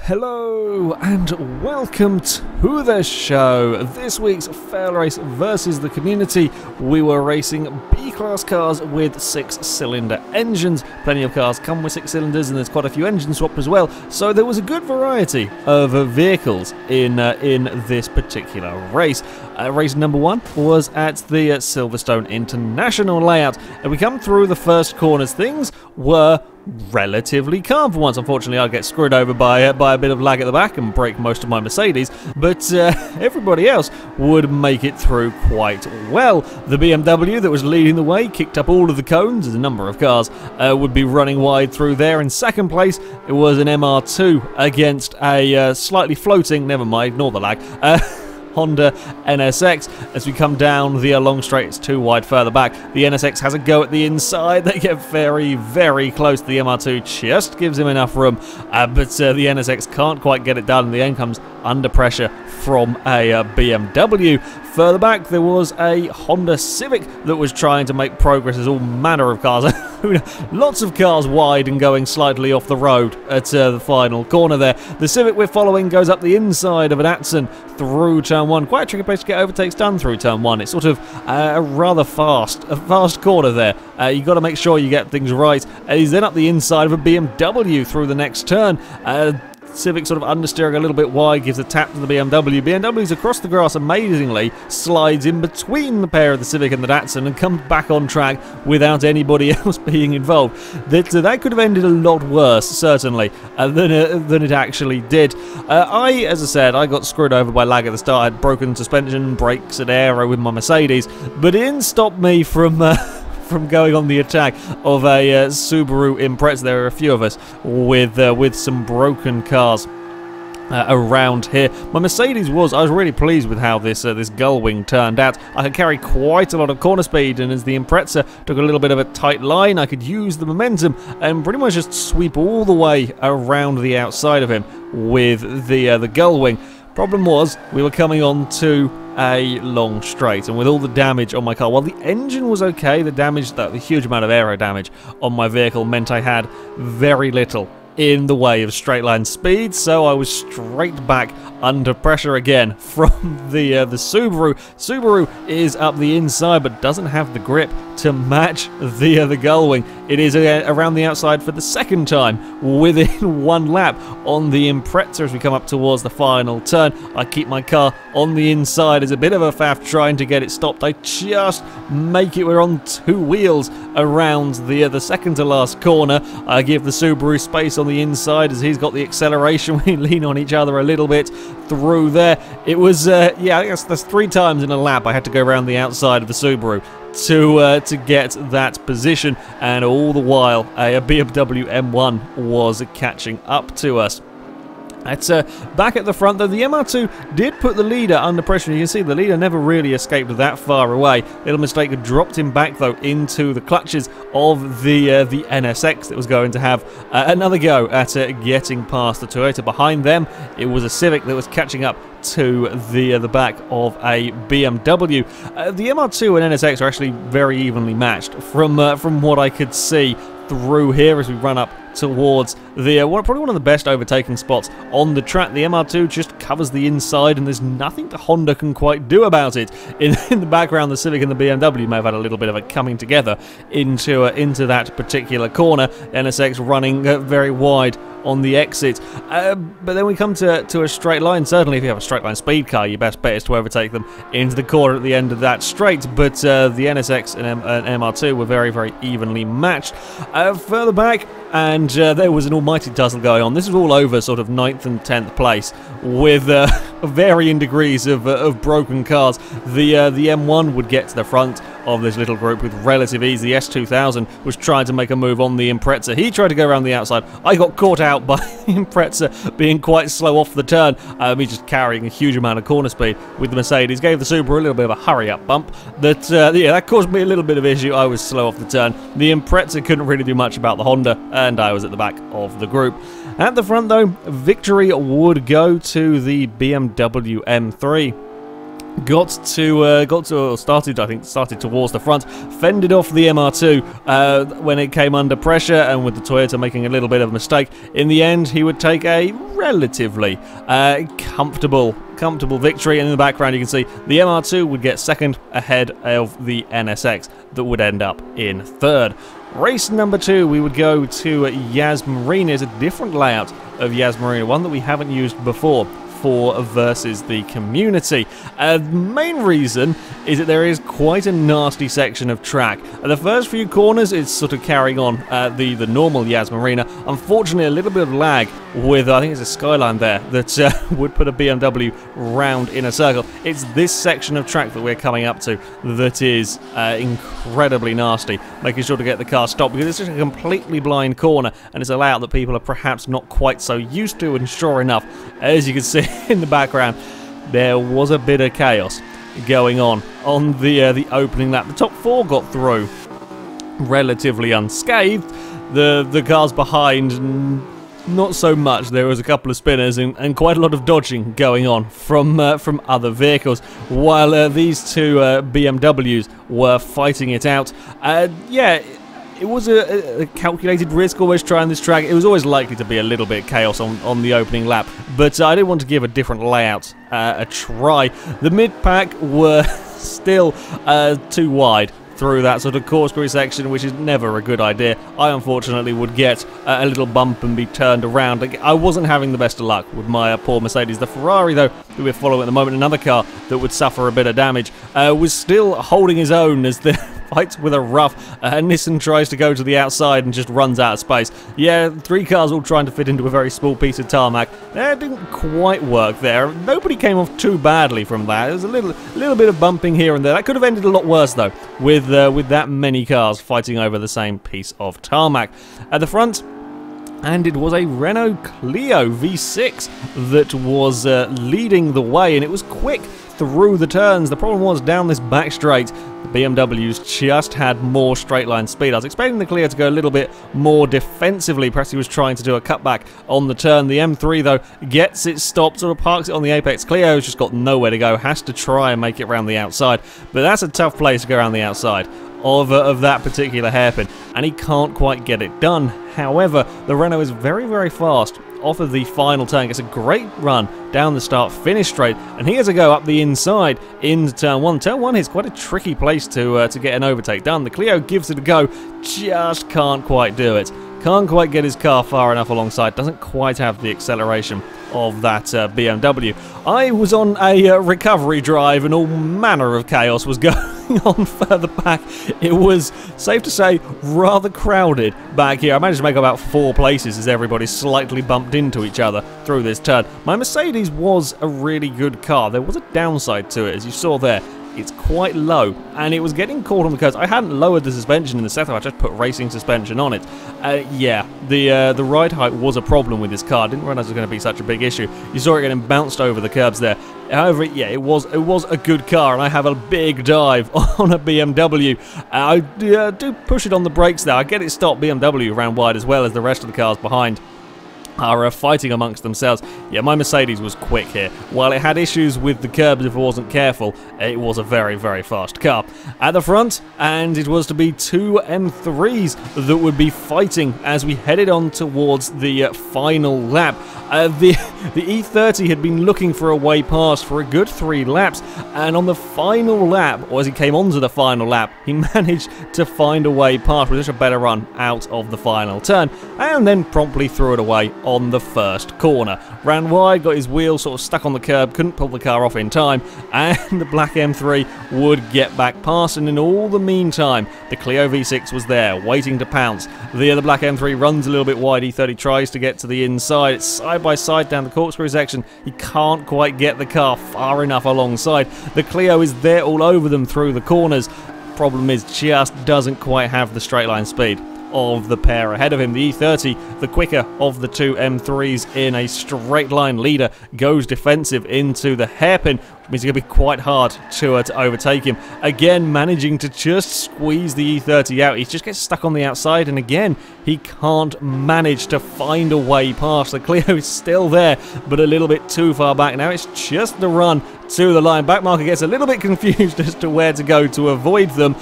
Hello and welcome to the show. This week's FailRace versus the community. We were racing B-class cars with 6-cylinder engines. Plenty of cars come with 6 cylinders and there's quite a few engine swapped as well. So there was a good variety of vehicles in this particular race. Race number 1 was at the Silverstone International layout. And we come through the first corners. Things were relatively calm for once. Unfortunately, I get screwed over by a bit of lag at the back and break most of my Mercedes, but everybody else would make it through quite well. The BMW that was leading the way kicked up all of the cones as a number of cars would be running wide through there. In second place, it was an MR2 against a slightly floating, never mind, ignore the lag, Honda NSX. As we come down the long straight, it's too wide further back. The NSX has a go at the inside. They get very, very close. The MR2 just gives him enough room, but the NSX can't quite get it done. In the end comes under pressure from a BMW. Further back, there was a Honda Civic that was trying to make progress as all manner of cars. Lots of cars wide and going slightly off the road at the final corner there. The Civic we're following goes up the inside of an Datsun through turn 1. Quite a tricky place to get overtakes done through turn 1. It's sort of a rather fast corner there. You've got to make sure you get things right. He's then up the inside of a BMW through the next turn. Civic sort of understeering a little bit wide, gives a tap to the BMW. BMW's across the grass amazingly, slides in between the pair of the Civic and the Datsun and comes back on track without anybody else being involved. That could have ended a lot worse, certainly, than it actually did. As I said, I got screwed over by lag at the start. I had broken suspension, brakes and aero with my Mercedes, but it didn't stop me from going on the attack of a Subaru Impreza. There are a few of us with some broken cars around here. My Mercedes I was really pleased with how this gull wing turned out. I could carry quite a lot of corner speed, and as the Impreza took a little bit of a tight line, I could use the momentum and pretty much just sweep all the way around the outside of him with the gull wing. Problem was, we were coming on to a long straight, and with all the damage on my car, while the engine was okay, the huge amount of aero damage on my vehicle meant I had very little in the way of straight line speed, so I was straight back under pressure again from the Subaru. Subaru is up the inside but doesn't have the grip to match the gull wing. It is around the outside for the second time within one lap on the Impreza as we come up towards the final turn. I keep my car on the inside as a bit of a faff trying to get it stopped. I just make it. We're on 2 wheels around the second to last corner. I give the Subaru space on the inside as he's got the acceleration. We lean on each other a little bit through there. It was yeah, I guess that's 3 times in a lap I had to go around the outside of the Subaru to get that position, and all the while a BMW M1 was catching up to us. Back at the front, though, the MR2 did put the leader under pressure. You can see the leader never really escaped that far away. Little mistake had dropped him back, though, into the clutches of the NSX that was going to have another go at getting past the Toyota. Behind them, it was a Civic that was catching up to the back of a BMW. The MR2 and NSX are actually very evenly matched from what I could see through here as we run up towards the probably one of the best overtaking spots on the track. The MR2 just covers the inside, and there's nothing the Honda can quite do about it. In the background, the Civic and the BMW may have had a little bit of a coming together into that particular corner. NSX running very wide on the exit, but then we come to a straight line. Certainly if you have a straight line speed car, your best bet is to overtake them into the corner at the end of that straight, but the NSX and MR2 were very, very evenly matched. Further back, and there was an almighty tussle going on. This is all over sort of 9th and 10th place with varying degrees of broken cars. The M1 would get to the front of this little group with relative ease. The S2000 was trying to make a move on the Impreza. He tried to go around the outside. I got caught out by the Impreza being quite slow off the turn. Me just carrying a huge amount of corner speed with the Mercedes. Gave the Subaru a little bit of a hurry-up bump. Yeah, that caused me a little bit of issue. I was slow off the turn. The Impreza couldn't really do much about the Honda, and I was at the back of the group. At the front, though, victory would go to the BMW M3. started towards the front, fended off the MR2 when it came under pressure, and with the Toyota making a little bit of a mistake, in the end he would take a relatively comfortable victory. And in the background you can see the MR2 would get second ahead of the NSX that would end up in third. Race number 2, we would go to Yas Marina. It's a different layout of Yas Marina, one that we haven't used before for versus the community. The main reason is that there is quite a nasty section of track. The first few corners it's sort of carrying on the normal Yas Marina. Unfortunately, a little bit of lag with, I think it's a Skyline there, that would put a BMW round in a circle. It's this section of track that we're coming up to that is incredibly nasty, making sure to get the car stopped, because it's just a completely blind corner, and it's a layout that people are perhaps not quite so used to. And sure enough, as you can see in the background, there was a bit of chaos going on the opening lap. The top 4 got through relatively unscathed. The cars behind, not so much. There was a couple of spinners and quite a lot of dodging going on from other vehicles, while these two BMWs were fighting it out. Yeah, it was a calculated risk always trying this track. It was always likely to be a little bit chaos on the opening lap, but I didn't want to give a different layout a try. The mid-pack were still too wide through that sort of corkscrew section, which is never a good idea. I unfortunately would get a little bump and be turned around. I wasn't having the best of luck with my poor Mercedes. The Ferrari, though, that we're following at the moment, another car that would suffer a bit of damage, was still holding his own as the fights with a rough. Nissan tries to go to the outside and just runs out of space. Yeah, 3 cars all trying to fit into a very small piece of tarmac. That didn't quite work there. Nobody came off too badly from that. There was a little bit of bumping here and there. That could have ended a lot worse, though, with that many cars fighting over the same piece of tarmac. At the front, and it was a Renault Clio V6 that was leading the way, and it was quick through the turns. The problem was down this back straight, the BMWs just had more straight line speed. I was expecting the Clio to go a little bit more defensively. Perhaps he was trying to do a cutback on the turn. The M3, though, gets it stopped, sort of parks it on the apex. Clio's just got nowhere to go, has to try and make it around the outside, but that's a tough place to go around the outside of that particular hairpin, and he can't quite get it done. However, the Renault is very, very fast off of the final turn. Gets a great run down the start finish straight, and he has to go up the inside into turn 1. Turn 1 is quite a tricky place to get an overtake done. The Clio gives it a go, just can't quite do it. Can't quite get his car far enough alongside, doesn't quite have the acceleration of that BMW. I was on a recovery drive, and all manner of chaos was going on further back. It was, safe to say, rather crowded back here. I managed to make about 4 places as everybody slightly bumped into each other through this turn. My Mercedes was a really good car. There was a downside to it, as you saw there. It's quite low, and it was getting caught on the curves. I hadn't lowered the suspension in the setup, I just put racing suspension on it. Yeah, the ride height was a problem with this car. I didn't realize it was going to be such a big issue. You saw it getting bounced over the curbs there. However, yeah, it was a good car, and I have a big dive on a BMW. I do push it on the brakes there. I get it stopped. BMW ran wide as well as the rest of the cars behind are fighting amongst themselves. Yeah, my Mercedes was quick here. While it had issues with the curbs if it wasn't careful, it was a very, very fast car. At the front, and it was to be 2 M3s that would be fighting as we headed on towards the final lap. The E30 had been looking for a way past for a good 3 laps, and on the final lap, or as he came onto the final lap, he managed to find a way past with just a better run out of the final turn, and then promptly threw it away on the first corner. Ran wide, got his wheel sort of stuck on the curb, couldn't pull the car off in time, and the black M3 would get back past, and in all the meantime, the Clio V6 was there, waiting to pounce. The black M3 runs a little bit wide, E30 tries to get to the inside, it's side by side down the corkscrew section, he can't quite get the car far enough alongside. The Clio is there all over them through the corners. Problem is, just doesn't quite have the straight line speed of the pair ahead of him. The E30, the quicker of the 2 M3s in a straight line leader, goes defensive into the hairpin, Means it's going to be quite hard to overtake him. Again, managing to just squeeze the E30 out. He just gets stuck on the outside, and again, he can't manage to find a way past. The Clio is still there, but a little bit too far back. Now it's just the run to the line. Backmarker gets a little bit confused as to where to go to avoid them.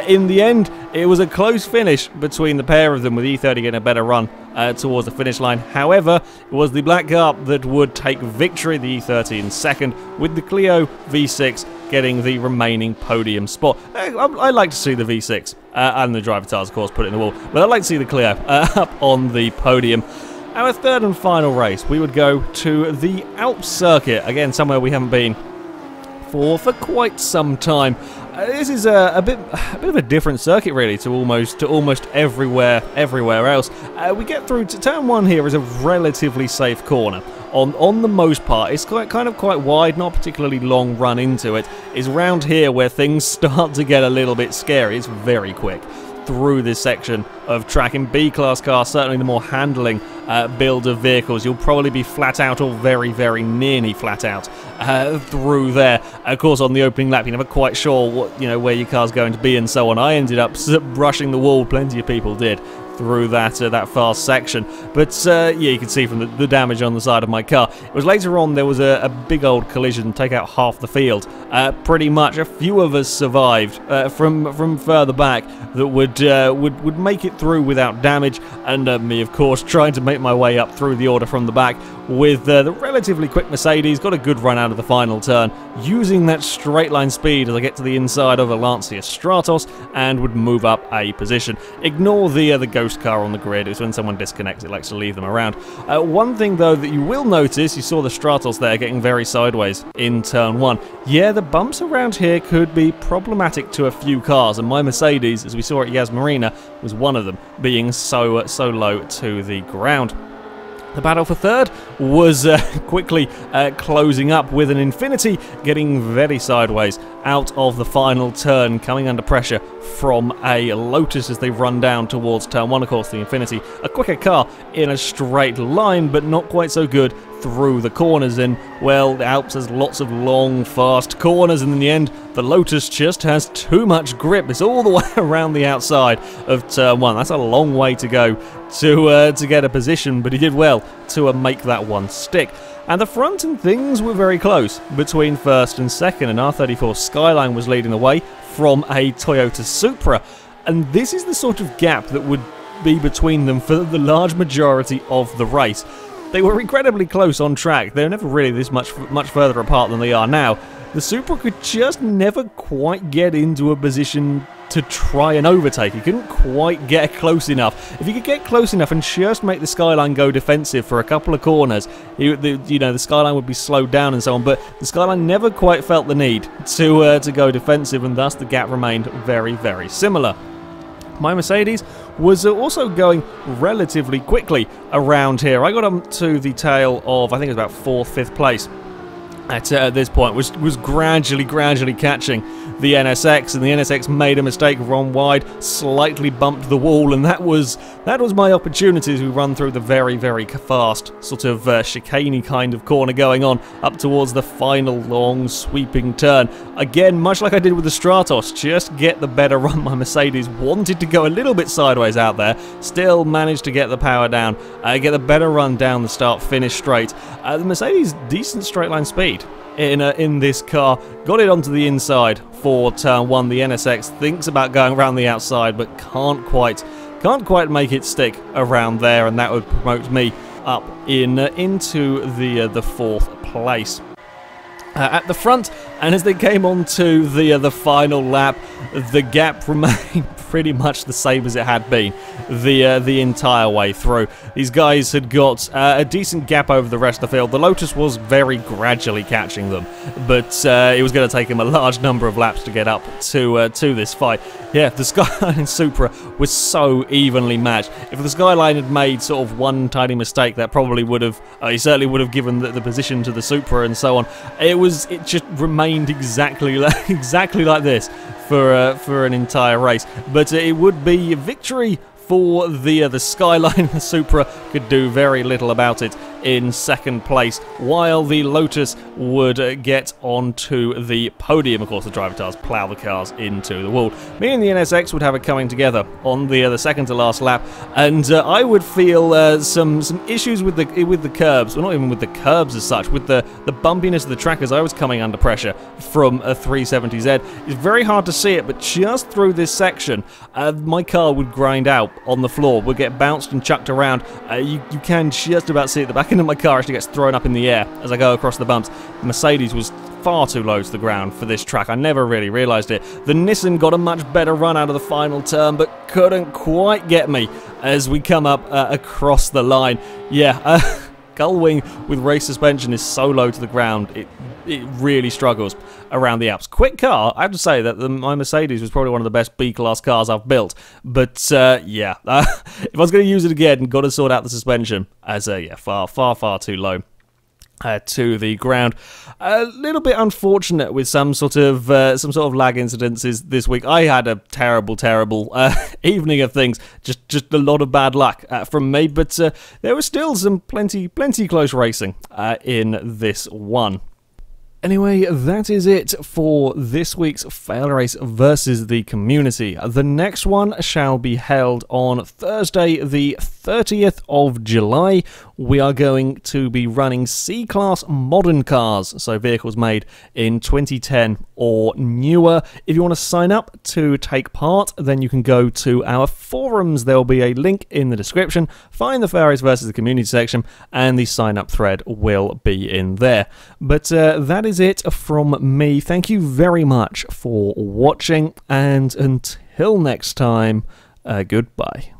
In the end, it was a close finish between the pair of them, with E30 getting a better run towards the finish line. However, it was the black car that would take victory, the E30 in second, with the Clio V6 getting the remaining podium spot. I like to see the V6 and the driver tires, of course, put it in the wall, but I'd like to see the Clio up on the podium. Our third and final race, we would go to the Alps circuit, again somewhere we haven't been for quite some time. This is a bit of a different circuit, really, to almost everywhere else. We get through to turn one. Here is a relatively safe corner. On the most part, it's kind of quite wide, not particularly long run into it. It's round here where things start to get a little bit scary. It's very quick through this section of track. In B-class cars, certainly the more handling build of vehicles, you'll probably be flat out or very, very nearly flat out through there. Of course, on the opening lap, you're never quite sure what, where your car's going to be and so on. I ended up brushing the wall. Plenty of people did through that fast section, but yeah, you can see from the damage on the side of my car. It was later on there was a big old collision, take out half the field. Pretty much a few of us survived from further back that would make it through without damage, and me, of course, trying to make my way up through the order from the back with the relatively quick Mercedes. Got a good run out of the final turn, using that straight line speed as I get to the inside of a Lancia Stratos and would move up a position. Ignore the ghost car on the grid. It's when someone disconnects, it likes to leave them around. One thing though that you will notice, you saw the Stratos there getting very sideways in turn one. Yeah, the bumps around here could be problematic to a few cars, and my Mercedes, as we saw at Yas Marina, was one of them, being so low to the ground. The battle for third was quickly closing up, with an Infinity getting very sideways out of the final turn, coming under pressure from a Lotus as they run down towards turn one. Of course, the Infinity, a quicker car in a straight line, but not quite so good through the corners. And, well, the Alps has lots of long, fast corners, and in the end, the Lotus just has too much grip. It's all the way around the outside of turn one. That's a long way to go to get a position, but he did well to make that one stick. And the front and things were very close between first and second, and R34 Skyline was leading the way from a Toyota Supra. And this is the sort of gap that would be between them for the large majority of the race. They were incredibly close on track. They're never really this much further apart than they are now. The Supra could just never quite get into a position to try and overtake. He couldn't quite get close enough. If he could get close enough and just make the Skyline go defensive for a couple of corners, the Skyline would be slowed down and so on, but the Skyline never quite felt the need to go defensive, and thus the gap remained very, very similar. My Mercedes was also going relatively quickly around here. I got up to the tail of, I think it was about 4th, 5th place at this point, was gradually catching the NSX, and the NSX made a mistake, run wide, slightly bumped the wall, and that was my opportunity as we run through the very, very fast sort of chicane kind of corner going on up towards the final long sweeping turn. Again, much like I did with the Stratos, just get the better run. My Mercedes wanted to go a little bit sideways out there, still managed to get the power down, get the better run down the start, finish straight. The Mercedes, decent straight line speed in this car, got it onto the inside for turn one. The NSX thinks about going around the outside, but can't quite make it stick around there, and that would promote me up into the 4th place. At the front, and as they came on to the final lap, the gap remained pretty much the same as it had been the entire way through. These guys had got a decent gap over the rest of the field. The Lotus was very gradually catching them, but it was going to take him a large number of laps to get up to this fight. Yeah, the Skyline and Supra was so evenly matched. If the Skyline had made sort of one tiny mistake, that probably would have, he certainly would have given the position to the Supra and so on. It just remained exactly like this for an entire race. But it would be a victory for the Skyline. The Supra could do very little about it in second place, while the Lotus would get onto the podium. Of course, the driver tires plough the cars into the wall. Me and the NSX would have it coming together on the second to last lap, and I would feel some issues with the curbs. Well, not even with the curbs as such, with the bumpiness of the track as I was coming under pressure from a 370Z. It's very hard to see it, but just through this section, my car would grind out on the floor, would get bounced and chucked around. You can just about see it. The back end of my car actually gets thrown up in the air as I go across the bumps. The Mercedes was far too low to the ground for this track. I never really realised it. The Nissan got a much better run out of the final turn, but couldn't quite get me as we come up across the line. Yeah, Gullwing with race suspension is so low to the ground, it really struggles around the Alps. Quick car, I have to say that my Mercedes was probably one of the best B-class cars I've built, but yeah, if I was going to use it again, got to sort out the suspension, as yeah, far too low to the ground. A little bit unfortunate with some sort of lag incidences this week. I had a terrible evening of things. Just a lot of bad luck from me, but there was still some plenty close racing in this one. Anyway, that is it for this week's FailRace versus the community. The next one shall be held on Thursday, the 30th of July. We are going to be running C-Class modern cars, so vehicles made in 2010 or newer. If you want to sign up to take part, then you can go to our forums. There will be a link in the description. Find the FailRace versus the community section, and the sign-up thread will be in there. But that is it from me. Thank you very much for watching, and until next time, goodbye.